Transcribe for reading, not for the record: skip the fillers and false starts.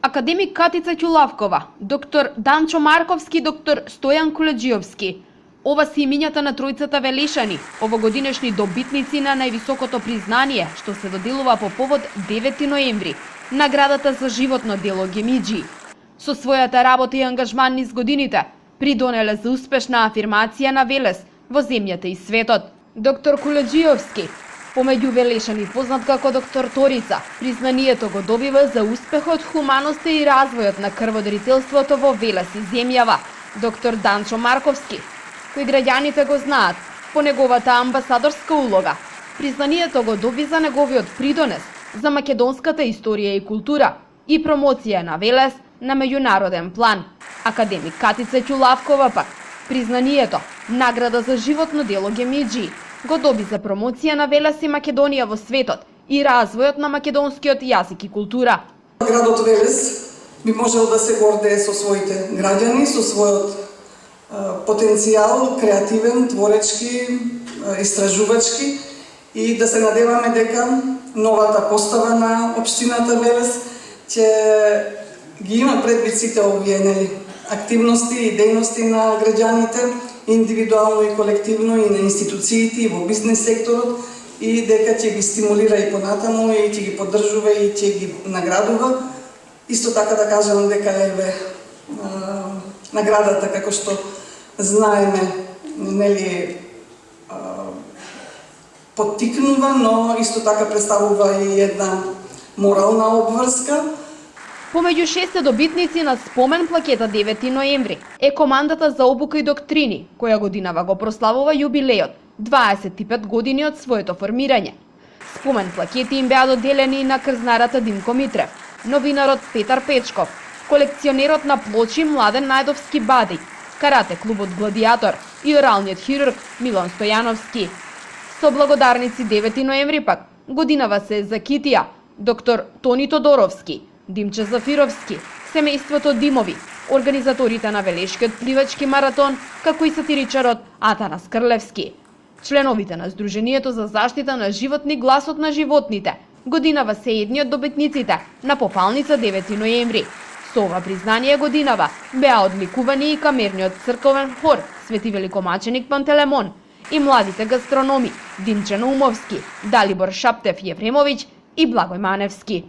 Академик Катица Ќулавкова, доктор Данчо Марковски, доктор Стојан Кулеџиовски. Ова се имињата на тројцата велешани, овогодинешни добитници на највисокото признание, што се доделува по повод 9 ноември, наградата за животно дело Гемиџи. Со својата работа и ангажман низ годините, придонеле за успешна афирмација на Велес во земјата и светот. Доктор Кулеџиовски, помеѓу велешани познат како доктор Торица, признанието го добива за успехот, хуманоста и развојот на крводарителството во Велес и земјава. Доктор Данчо Марковски, кој граѓаните го знаат по неговата амбасадорска улога. Признанието го доби за неговиот придонес за македонската историја и култура и промоција на Велес на меѓународен план. Академик Катица Ќулавкова пак признанието награда за животно дело Гемиџи го доби за промоција на Велес и Македонија во светот и развојот на македонскиот јазик и култура. Градот Велес би можел да се гордее со своите граѓани, со својот потенцијал, креативен, творечки, истражувачки и да се надеваме дека новата постава на општината Велес ќе ги има предвид сите овие активности и дејности на граѓаните, индивидуално и колективно, и на институциите, и во бизнес секторот, и дека ќе ги стимулира и понатаму, и ќе ги поддржува, и ќе ги наградува. Исто така да кажам дека еве наградата, како што знаеме, поттикнува, но исто така представува и една морална обврска. Помеѓу 6 добитници на спомен плакета 9 ноември е командата за обука и доктрини, која годинава го прославува јубилеот, 25 години од своето формирање. Спомен плакети им беа доделени на крзнарата Димко Митрев, новинарот Петар Печков, колекционерот на плочи Младен Најдовски Бадиј, карате клубот Гладијатор и оралниот хирург Милон Стојановски. Со благодарници 9 ноември пак годинава се за китија доктор Тони Тодоровски, Димче Зафировски, семејството Димови, организаторите на Велешкиот пливачки маратон, како и сатиричарот Атанас Крлевски. Членовите на Сдруженијето за заштита на животни Гласот на животните годинава се едни од добитниците на Попалница 9 ноември. Со ова признание годинава беа одликувани и камерниот црковен хор Свети Великомаченик Пантелемон и младите гастрономи Димче Наумовски, Далибор Шаптев Јефремовиќ и Благој Маневски.